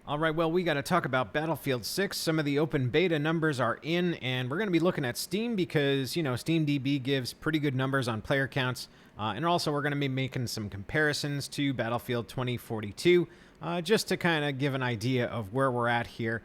All right, well, we got to talk about Battlefield 6. Some of the open beta numbers are in, and we're going to be looking at Steam because, SteamDB gives pretty good numbers on player counts. And also, we're going to be making some comparisons to Battlefield 2042 just to kind of give an idea of where we're at here.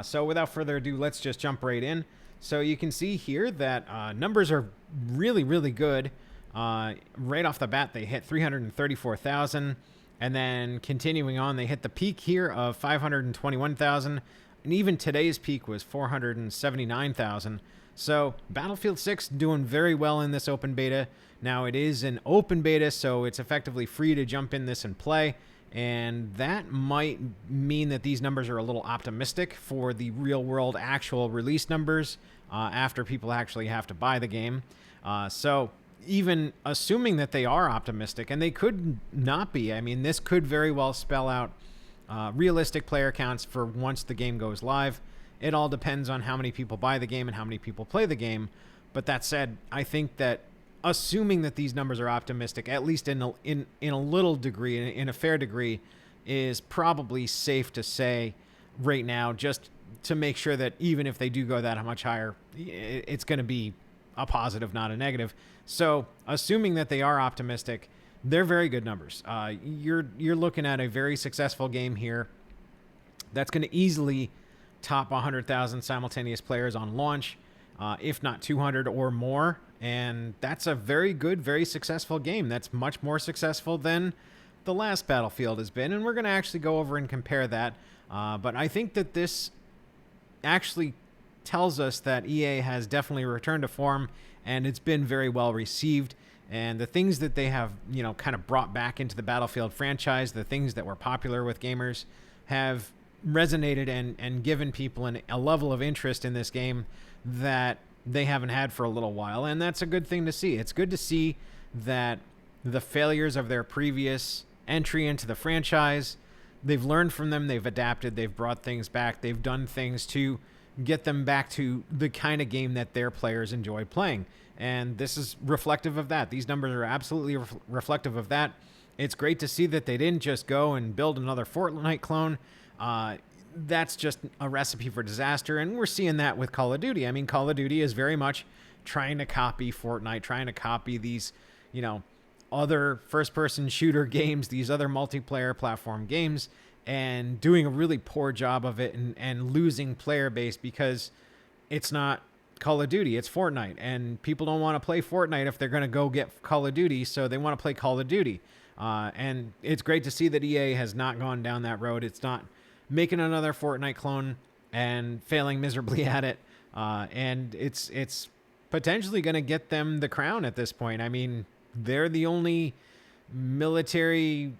So, without further ado, let's just jump right in. So, you can see here that numbers are really, really good. Right off the bat, they hit 334,000. And then continuing on, they hit the peak here of 521,000. And even today's peak was 479,000. So Battlefield 6 doing very well in this open beta. Now it is an open beta, so it's effectively free to jump in this and play. And that might mean that these numbers are a little optimistic for the real world actual release numbers after people actually have to buy the game. So even assuming that they are optimistic, and they could not be, I mean, this could very well spell out realistic player counts for once the game goes live. It all depends on how many people buy the game and how many people play the game. But that said, I think that assuming that these numbers are optimistic, at least in a little degree, in a fair degree, is probably safe to say right now, just to make sure that even if they do go that much higher, it's going to be a positive, not a negative. So, assuming that they are optimistic, they're very good numbers. You're looking at a very successful game here that's going to easily top 100,000 simultaneous players on launch, if not 200 or more. And that's a very good, very successful game. That's much more successful than the last Battlefield has been. And we're going to actually go over and compare that. But I think that this actually tells us that EA has definitely returned to form, and it's been very well received. And the things that they have, kind of brought back into the Battlefield franchise, the things that were popular with gamers, have resonated and given people a level of interest in this game that they haven't had for a little while. And that's a good thing to see. It's good to see that the failures of their previous entry into the franchise, they've learned from them, they've adapted, they've brought things back, they've done things to get them back to the kind of game that their players enjoy playing. And this is reflective of that. These numbers are absolutely reflective of that. It's great to see that they didn't just go and build another Fortnite clone. That's just a recipe for disaster. And we're seeing that with Call of Duty. I mean, Call of Duty is very much trying to copy Fortnite, trying to copy these, other first-person shooter games, these other multiplayer platform games, and doing a really poor job of it and losing player base because it's not Call of Duty, it's Fortnite. And people don't want to play Fortnite if they're going to go get Call of Duty, so they want to play Call of Duty. And it's great to see that EA has not gone down that road. It's not making another Fortnite clone and failing miserably at it. And it's potentially going to get them the crown at this point. I mean, they're the only military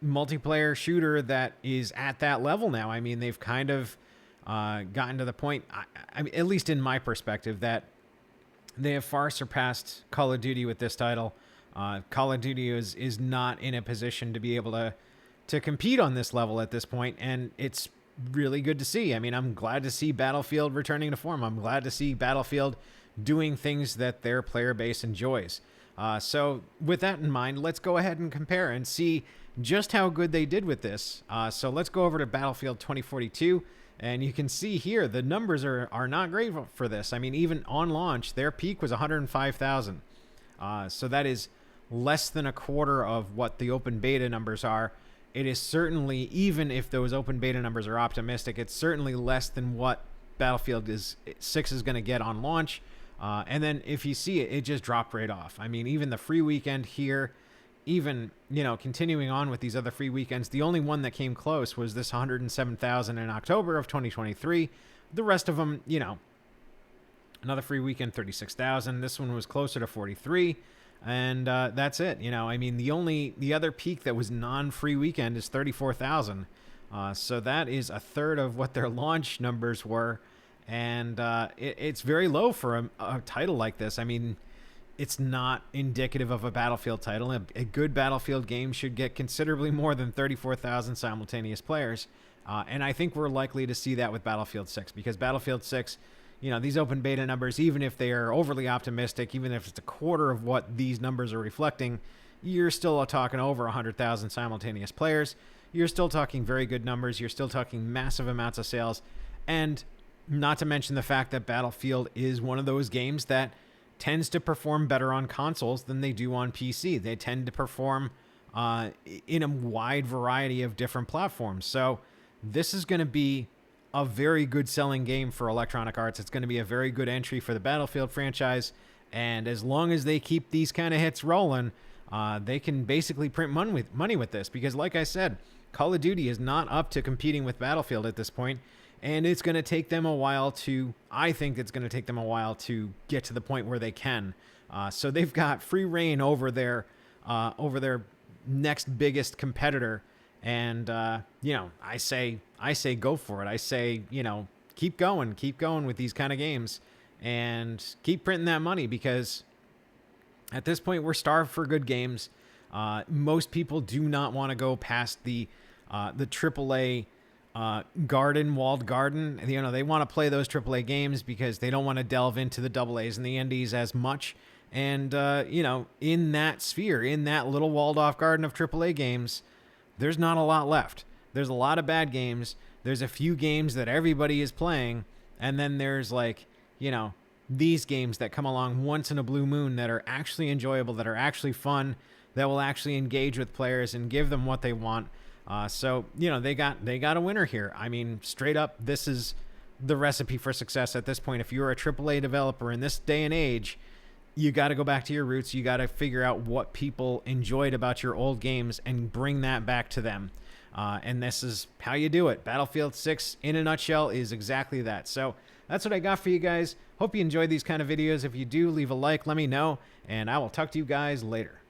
multiplayer shooter that is at that level now. I mean, they've kind of gotten to the point, I mean, at least in my perspective, that they have far surpassed Call of Duty with this title. Call of Duty is not in a position to be able to compete on this level at this point, and it's really good to see. I mean, I'm glad to see Battlefield returning to form. I'm glad to see Battlefield doing things that their player base enjoys. So with that in mind, let's go ahead and compare and see just how good they did with this. So let's go over to Battlefield 2042, and you can see here the numbers are not great for this. I mean, even on launch, their peak was 105,000. So that is less than a quarter of what the open beta numbers are. It is certainly, even if those open beta numbers are optimistic, it's certainly less than what Battlefield 6 is going to get on launch. And then if you see it, it just dropped right off. I mean, even the free weekend here, even, continuing on with these other free weekends, the only one that came close was this 107,000 in October of 2023. The rest of them, another free weekend, 36,000. This one was closer to 43. And that's it. I mean, the other peak that was non-free weekend is 34,000. So that is a third of what their launch numbers were. And it's very low for a title like this. I mean, it's not indicative of a Battlefield title. A good Battlefield game should get considerably more than 34,000 simultaneous players. And I think we're likely to see that with Battlefield 6, because Battlefield 6, these open beta numbers, even if they are overly optimistic, even if it's a quarter of what these numbers are reflecting, you're still talking over 100,000 simultaneous players. you're still talking very good numbers. You're still talking massive amounts of sales. And not to mention the fact that Battlefield is one of those games that tends to perform better on consoles than they do on PC. They tend to perform in a wide variety of different platforms. So this is going to be a very good selling game for Electronic Arts. It's going to be a very good entry for the Battlefield franchise. And as long as they keep these kind of hits rolling, they can basically print money with this. Because like I said, Call of Duty is not up to competing with Battlefield at this point. And it's going to take them a while to, I think it's going to take them a while to get to the point where they can. So they've got free reign over their next biggest competitor. And, I say go for it. I say, keep going with these kind of games and keep printing that money, because at this point we're starved for good games. Most people do not want to go past the AAA walled garden. They want to play those AAA games because they don't want to delve into the AA's and the indies as much. And, in that sphere, in that little walled off garden of AAA games, there's not a lot left. There's a lot of bad games. There's a few games that everybody is playing. And then there's these games that come along once in a blue moon that are actually enjoyable, that are actually fun, that will actually engage with players and give them what they want. So they got a winner here. I mean, straight up, this is the recipe for success at this point. If you're a AAA developer in this day and age, you got to go back to your roots. You got to figure out what people enjoyed about your old games and bring that back to them. And this is how you do it. Battlefield 6, in a nutshell, is exactly that. So that's what I got for you guys. Hope you enjoyed these kind of videos. If you do, leave a like, let me know, and I will talk to you guys later.